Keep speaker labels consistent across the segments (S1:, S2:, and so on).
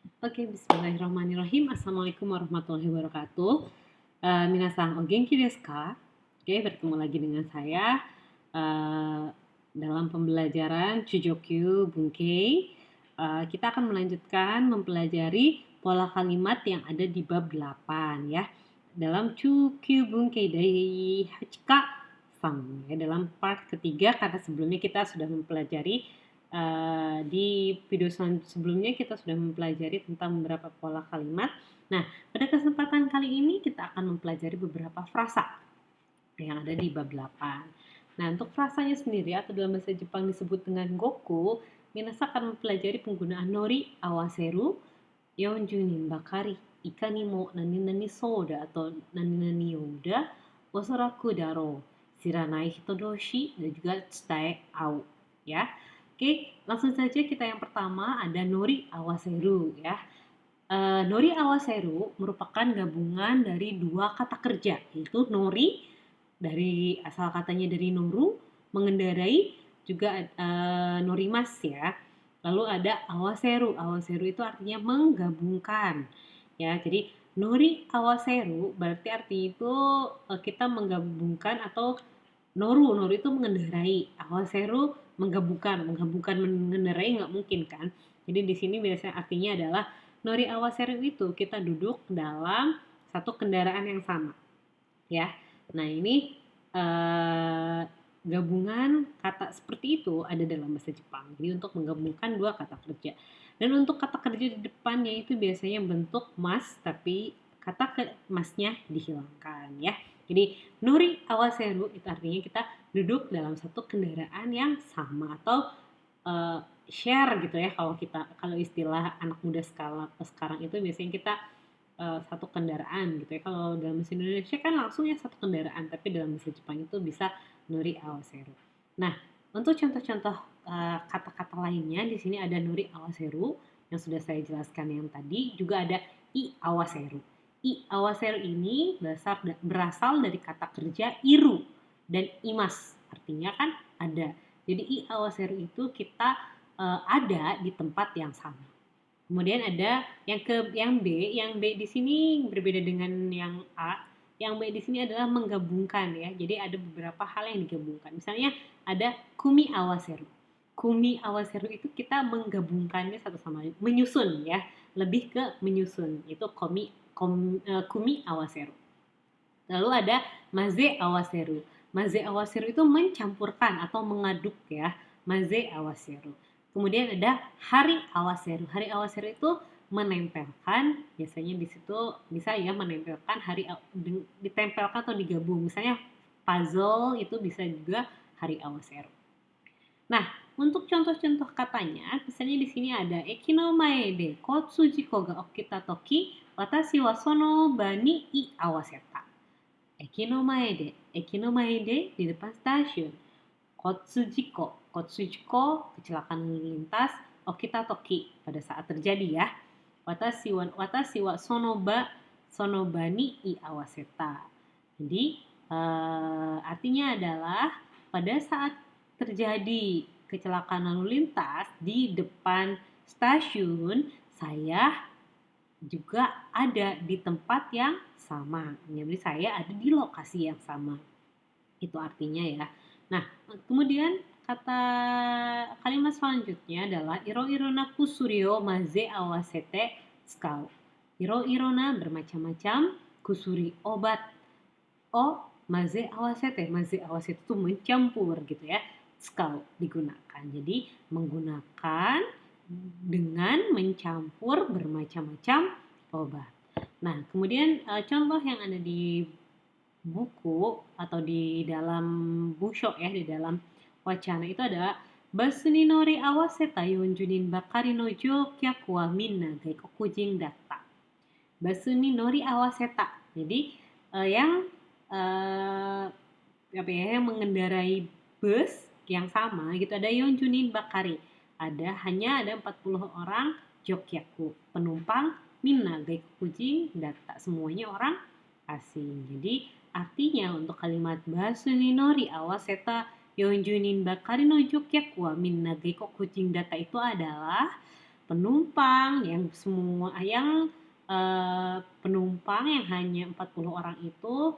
S1: Oke, bismillahirrahmanirrahim. Assalamualaikum warahmatullahi wabarakatuh. Minasan o genki desu ka? Oke, bertemu lagi dengan saya eh, dalam pembelajaran Chujokyu Bunkei. Kita akan melanjutkan mempelajari pola kalimat yang ada di bab 8 ya. Dalam Chujokyu Bunkei dari Hachika Fang ya, dalam part ketiga karena sebelumnya kita sudah mempelajari di video sebelumnya kita sudah mempelajari tentang beberapa pola kalimat. Nah, pada kesempatan kali ini kita akan mempelajari beberapa frasa yang ada di bab 8. Nah, untuk frasanya sendiri atau dalam bahasa Jepang disebut dengan goku, Minasa akan mempelajari penggunaan nori awaseru, yonjunin bakari, ikani mo nani nani soda atau nani nani yoda, osoraku daro, shiranai hito doshi, dan juga tsutai au. Ya, oke, langsung saja kita yang pertama ada nori awaseru ya. Nori awaseru merupakan gabungan dari dua kata kerja, yaitu nori dari asal katanya dari noru, mengendarai, juga norimas ya. Lalu ada awaseru. Awaseru itu artinya menggabungkan. Ya, jadi nori awaseru berarti artinya itu kita menggabungkan atau noru itu mengendarai, awaseru menggabungkan mengendarai nggak mungkin kan. Jadi di sini biasanya artinya adalah nori awaseru itu kita duduk dalam satu kendaraan yang sama ya. Nah ini eh, gabungan kata seperti itu ada dalam bahasa Jepang. Jadi untuk menggabungkan dua kata kerja. Dan untuk kata kerja di depannya itu biasanya bentuk mas, tapi kata masnya dihilangkan ya. Jadi nori awaseru itu artinya kita duduk dalam satu kendaraan yang sama atau uh, share gitu ya. Kalau istilah anak muda sekarang itu biasanya kita satu kendaraan gitu ya. Kalau dalam bahasa Indonesia kan langsung ya satu kendaraan, tapi dalam bahasa Jepang itu bisa nori awaseru. Nah, untuk contoh-contoh kata-kata lainnya di sini ada nori awaseru yang sudah saya jelaskan yang tadi, juga ada i awaseru. I awaseru ini berasal dari kata kerja iru dan imas, artinya kan ada. Jadi i awaseru itu kita ada di tempat yang sama. Kemudian ada yang B di sini berbeda dengan yang A. Yang B di sini adalah menggabungkan ya. Jadi ada beberapa hal yang digabungkan. Misalnya ada kumi awaseru. Kumi awaseru itu kita menggabungkannya satu sama lain, menyusun ya. Lebih ke menyusun. Itu kumi awaseru. Lalu ada maze awaseru. Maze awaseru itu mencampurkan atau mengaduk ya. Maze awaseru. Kemudian ada hari awaseru. Hari awaseru itu menempelkan, biasanya di situ bisa ya menempelkan ditempelkan atau digabung. Misalnya puzzle itu bisa juga hari awaseru. Nah, untuk contoh-contoh katanya, misalnya di sini ada eki no mae de kotsujiko ga okita toki watashi wa sono ba ni i awaseta. Eki no mae de di depan stasiun. Kotsujiko kecelakaan lalu lintas. Okita toki pada saat terjadi ya. Watashi wa sonoba ni i awaseta. Jadi artinya adalah pada saat terjadi kecelakaan lalu lintas di depan stasiun, saya juga ada di tempat yang sama. Jadi saya ada di lokasi yang sama. Itu artinya ya. Nah, kemudian kata kalimat selanjutnya adalah iro-irona kusurio maze awasete tsukau. Iro-irona bermacam-macam, kusuri obat. Maze awasete. Maze awasete itu mencampur gitu ya. Tsukau digunakan. Jadi menggunakan dengan mencampur bermacam-macam obat. Nah, kemudian contoh yang ada di buku atau di dalam busho ya, di dalam wacana itu ada Basuni nori awaseta yonjunin bakari no joukyaku wa minna gaikokujin datta. Basuni nori awaseta. Jadi yang yang mengendarai bus yang sama gitu ada yonjunin bakari. Hanya ada 40 orang jokyaku penumpang minna gaikokujin datta, semuanya orang asing. Jadi artinya untuk kalimat basuni nori awaseta yonjunin bakari no jokyaku wa minna gaikokujin datta itu adalah penumpang penumpang yang hanya 40 orang itu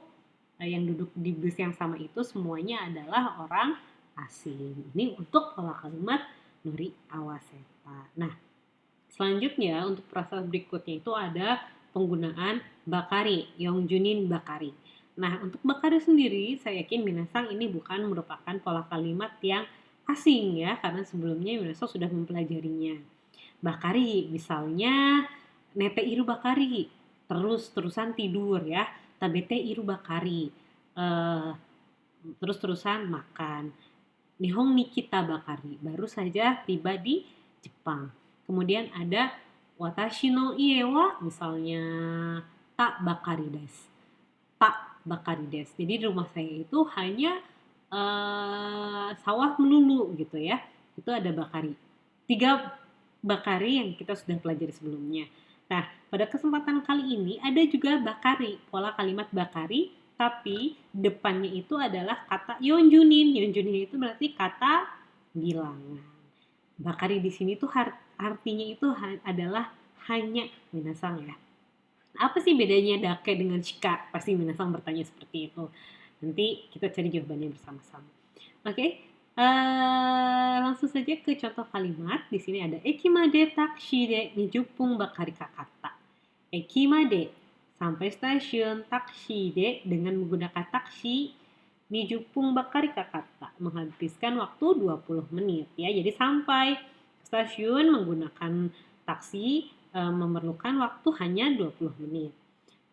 S1: yang duduk di bus yang sama itu semuanya adalah orang asing. Ini untuk pola kalimat nori awaseta. Nah, selanjutnya untuk frasa berikutnya itu ada penggunaan bakari, yongjunin bakari. Nah, untuk bakari sendiri saya yakin minasang ini bukan merupakan pola kalimat yang asing ya, karena sebelumnya minasang sudah mempelajarinya. Bakari misalnya nete iru bakari, terus-terusan tidur ya, tabete iru bakari, terus-terusan makan. Nihong Nikita Bakari, baru saja tiba di Jepang. Kemudian ada Watashi no ie wa, misalnya tak bakari desu. Tak bakari desu. Jadi di rumah saya itu hanya sawah melulu gitu ya. Itu ada bakari. 3 bakari yang kita sudah pelajari sebelumnya. Nah, pada kesempatan kali ini ada juga bakari, pola kalimat bakari, tapi depannya itu adalah kata yonjunin. Yonjunin itu berarti kata bilangan. Bakari di sini tuh artinya itu adalah hanya minasang ya. Apa sih bedanya dake dengan shika? Pasti minasang bertanya seperti itu. Nanti kita cari jawabannya bersama-sama. Oke, langsung saja ke contoh kalimat. Di sini ada ekimade taksi de nijupung bakari kakata. Ekimade, sampai stasiun, taksi de dengan menggunakan taksi, nijupung bakari kakata, menghabiskan waktu 20 menit ya. Jadi sampai stasiun menggunakan taksi memerlukan waktu hanya 20 menit.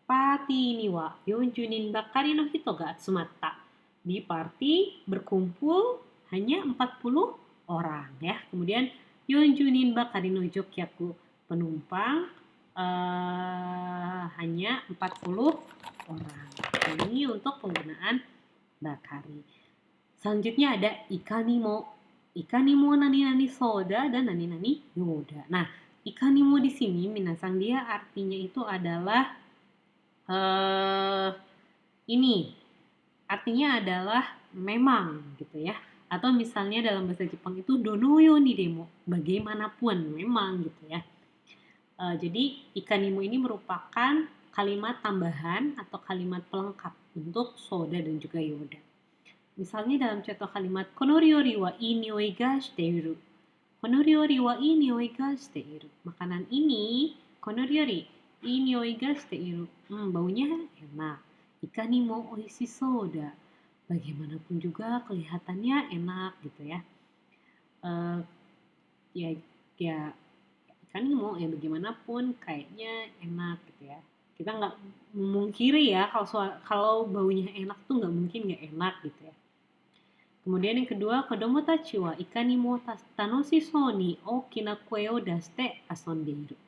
S1: Party ni wa yonjunin bakari no hito ga atsumata. Di party berkumpul hanya 40 orang ya. Kemudian yonjunin bakari no jokyaku, penumpang hanya 40 orang. Ini untuk penggunaan bakari. Selanjutnya ada ikanimo. Ikanimo nani-nani soda dan nani-nani yoda. Nah, ikanimo di sini minasang dia artinya itu adalah ini artinya adalah memang gitu ya. Atau misalnya dalam bahasa Jepang itu donoyo ni demo, bagaimanapun memang gitu ya. Jadi ikanimo ini merupakan kalimat tambahan atau kalimat pelengkap untuk soda dan juga yoda. Misalnya dalam contoh kalimat konoryori wa ii nioi ga shiteiru. Konoryori wa ii nioi ga shiteiru. Makanan ini konoryori ii nioi ga shiteiru. Baunya enak. Ikan nimo oishi soda. Bagaimanapun juga kelihatannya enak gitu ya. Ya kan mau ya bagaimanapun kayaknya enak gitu ya. Kita nggak memungkiri ya kalau baunya enak tuh nggak mungkin nggak enak gitu ya. Kemudian yang kedua, kodomo tachi wa ikani mo tanoshisou ni okina kue o dashite asondeiru.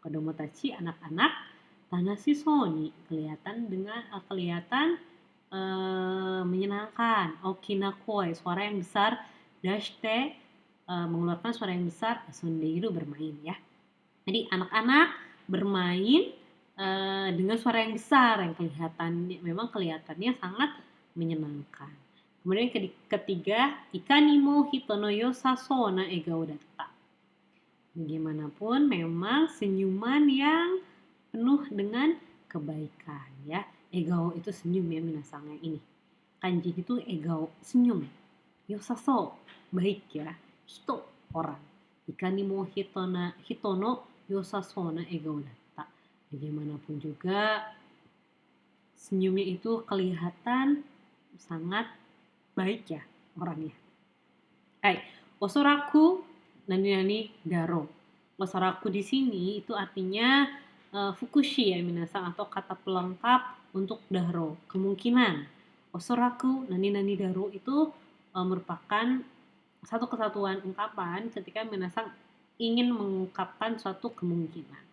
S1: Kodomo tachi, anak-anak, tanoshisou ni kelihatan menyenangkan. Okina kue, suara yang besar, dashite mengeluarkan suara yang besar, asondeiru bermain ya. Jadi anak-anak bermain dengan suara yang besar yang kelihatannya sangat menyenangkan. Kemudian ketiga, ikanimo hito no yosasou na egao datta. Bagaimanapun memang senyuman yang penuh dengan kebaikan ya. Egao itu senyum ya minasang ini. Kanji itu egao, senyum. Yosasou, baik ya. Hito, orang. Ikanimo hito no yosasou na egao datta. Bagaimanapun juga senyumnya itu kelihatan sangat baik ya orangnya. Osoraku nani daro. Osoraku di sini itu artinya fukushi ya minasang, atau kata pelengkap untuk daro, kemungkinan. Osoraku nani daro itu merupakan satu kesatuan ungkapan ketika minasang ingin mengungkapkan suatu kemungkinan.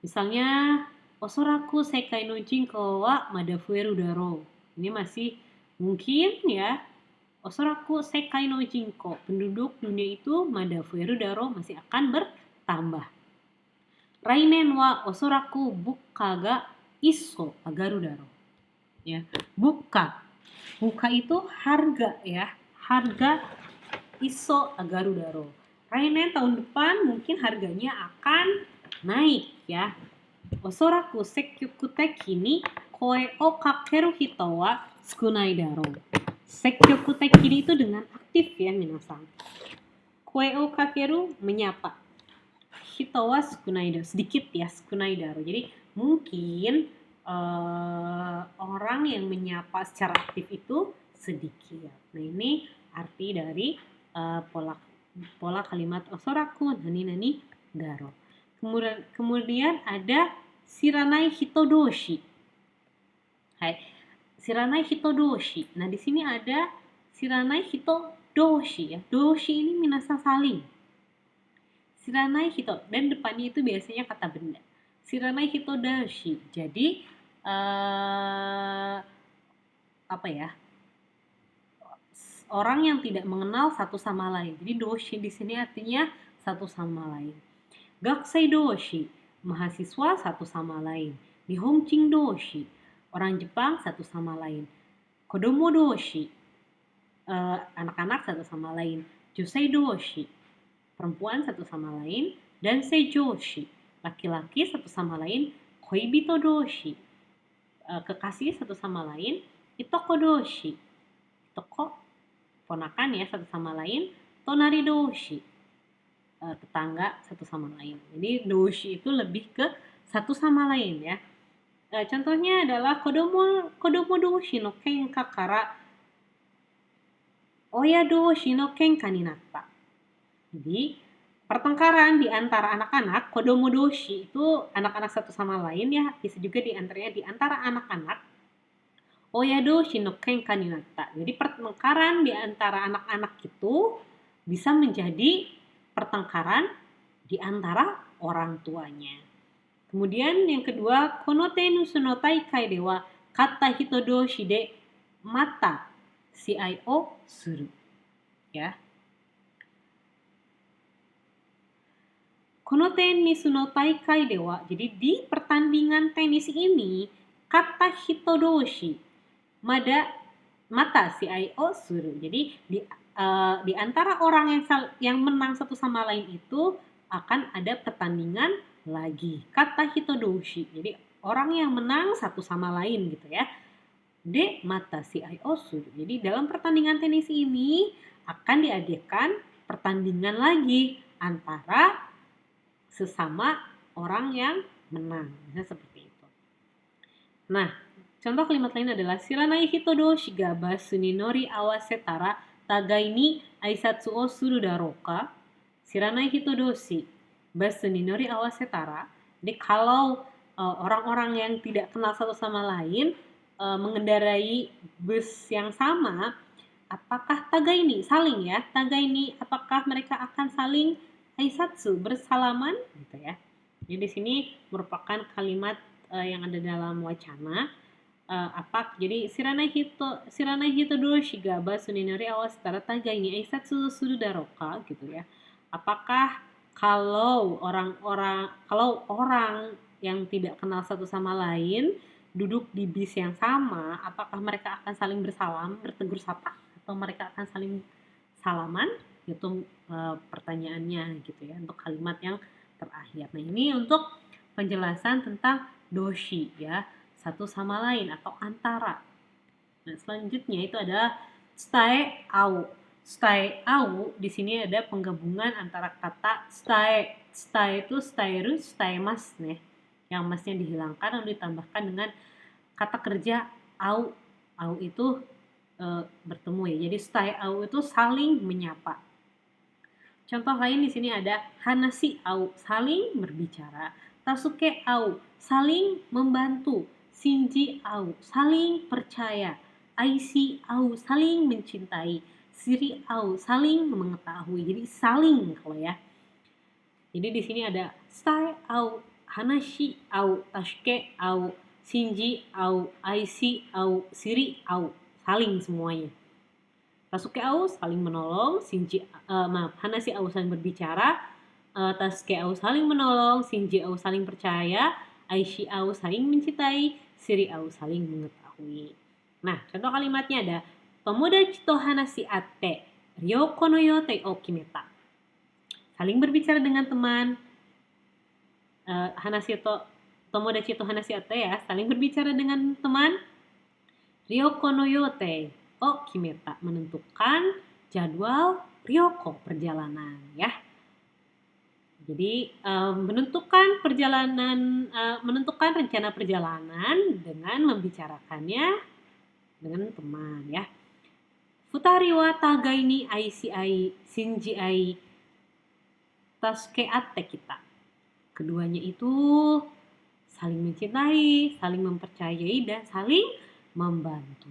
S1: Misalnya, osoraku sekai no jinkou wa mada fueru daro. Ini masih mungkin ya. Osoraku sekai no jinkou, penduduk dunia itu mada fueru daro, masih akan bertambah. Rainen wa osoraku bukka ga isso agaru daro. Ya, bukka itu harga ya, harga iso agaru daro. Rainen tahun depan mungkin harganya akan naik ya. Osoraku sekkyuku teki ni koe o kakeru hito wa tsukunai daro. Sekkyuku teki itu dengan aktif ya minasan. Koe o kakeru menyapa. Hito wa tsukunai daro, sedikit ya tsukunai daro. Jadi mungkin orang yang menyapa secara aktif itu sedikit. Nah ini arti dari pola kalimat osoraku nani daro. Kemudian ada shiranai hito doshi. Hai, shiranai hito doshi. Nah di sini ada shiranai hito doshi ya. Doshi ini minasan saling. Shiranai hito dan depannya itu biasanya kata benda. Shiranai hito doshi. Jadi apa ya? Orang yang tidak mengenal satu sama lain. Jadi doshi di sini artinya satu sama lain. Gakusei doshi, mahasiswa satu sama lain. Nihonjin doshi, orang Jepang satu sama lain. Kodomo doshi, anak-anak satu sama lain. Josei doshi, perempuan satu sama lain. Dansei joshi, laki-laki satu sama lain. Koibito doshi, kekasih satu sama lain. Itoko doshi, itoko ponakan ya satu sama lain. Tonari doshi, tetangga satu sama lain. Jadi doshi itu lebih ke satu sama lain ya. Contohnya adalah kodomo doshi no kenka kara oya doshi no kenka ni natta. Jadi pertengkaran di antara anak-anak, kodomo doshi itu anak-anak satu sama lain ya, bisa juga di antara anak-anak. Oya doshi no kenka ni natta. Jadi pertengkaran di antara anak-anak itu bisa menjadi pertengkaran di antara orang tuanya. Kemudian yang kedua, kono tenusu no taikai de wa katta hito doshi de mata shiai o suru. Ya. Kono tenusu no taikai de wa, jadi di pertandingan tenis ini katta hito doshi mata shiai o suru. Jadi di antara orang yang menang satu sama lain itu akan ada pertandingan lagi. Kata hito doshi. Jadi orang yang menang satu sama lain gitu ya. De mata shiai o suru. Jadi dalam pertandingan tenis ini akan diadakan pertandingan lagi antara sesama orang yang menang. Misalnya seperti itu. Nah, contoh kalimat lain adalah shiranai hito doshi ga basu ni nori awasetara tagai ni aisatsu o suru daro ka? Shiranai hito doshi basu ni nori awasetara. Jadi kalau orang-orang yang tidak kenal satu sama lain mengendarai bus yang sama, apakah tagai ni saling ya? Tagai ni apakah mereka akan saling aisatsu bersalaman gitu ya. Jadi di sini merupakan kalimat yang ada dalam wacana. Jadi shiranai hito doshi ga basu ni nori awasetara tagai ni aisatsu suru daro ka gitu ya. Apakah kalau orang yang tidak kenal satu sama lain duduk di bis yang sama, apakah mereka akan saling bertegur sapa, atau mereka akan saling salaman? Itu pertanyaannya gitu ya, untuk kalimat yang terakhir. Nah ini untuk penjelasan tentang doshi ya, satu sama lain atau antara. Nah selanjutnya itu adalah stae au. Stae au di sini ada penggabungan antara kata stae. Stae itu staeru, staemas nih. Yang masnya dihilangkan lalu ditambahkan dengan kata kerja au. Au itu bertemu ya. Jadi stae au itu saling menyapa. Contoh lain di sini ada hanashi au, saling berbicara. Tasuke au, saling membantu. Shinji au, saling percaya. Aishi au, saling mencintai. Shiri au, saling mengetahui. Jadi saling kalau ya. Jadi di sini ada stae au, hanashi au, tasuke au, shinji au, aishi au, shiri au. Saling semuanya. Tasuke au saling menolong, hanashi au saling berbicara, tasuke au saling menolong, shinji au saling percaya, aishi au saling mencintai, shiri au saling mengetahui. Nah, contoh kalimatnya ada tomodachi to hanashi atte ryoko no yote o kimeta. saling berbicara dengan teman. Hanashi to tomodachi to hanashi atte ya, saling berbicara dengan teman. Ryoko no yote o kimeta, menentukan jadwal ryoko, perjalanan ya. Jadi menentukan rencana perjalanan dengan membicarakannya dengan teman ya. Futari wa tagai ni aisi ai shinji ai tasuke atte kita. Keduanya itu saling mencintai, saling mempercayai, dan saling membantu.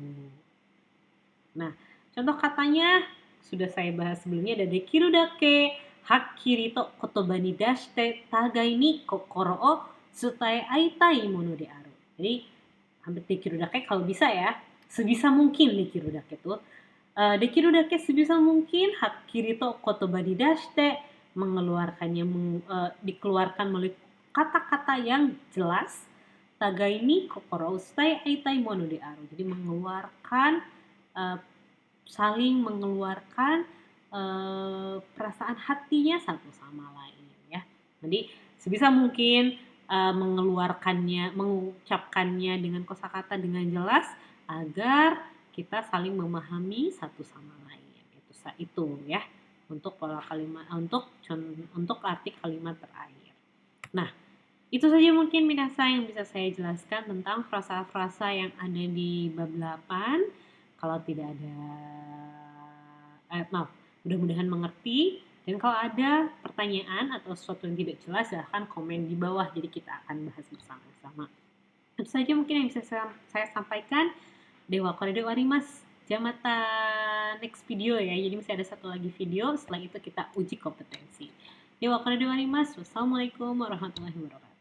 S1: Nah, contoh katanya sudah saya bahas sebelumnya, ada dekiru dake hakkiri to kotoba ni dashite tagai ni kokoro o tsutai aitai mono de aru. Jadi, hampir dekiru dake kalau bisa ya, sebisa mungkin dekiru dake tuh. Dekiru dake sebisa mungkin hakkiri to kotoba ni dashite, dikeluarkan melalui kata-kata yang jelas. Tagai ni kokoro tsutai aitai mono de aru. Jadi mengeluarkan saling mengeluarkan perasaan hatinya satu sama lain ya. Jadi sebisa mungkin mengucapkannya dengan kosakata dengan jelas agar kita saling memahami satu sama lain. Itu ya untuk pola kalimat, untuk arti kalimat terakhir. Nah, itu saja mungkin minasan yang bisa saya jelaskan tentang frasa-frasa yang ada di bab 8. Kalau tidak ada, mudah-mudahan mengerti. Dan kalau ada pertanyaan atau sesuatu yang tidak jelas, silahkan komen di bawah. Jadi kita akan bahas bersama-sama. Itu saja mungkin yang bisa saya sampaikan. Dewa Koredo Arimas. Jamata next video ya. Jadi masih ada satu lagi video. Setelah itu kita uji kompetensi. Dewa Koredo Arimas. Wassalamualaikum warahmatullahi wabarakatuh.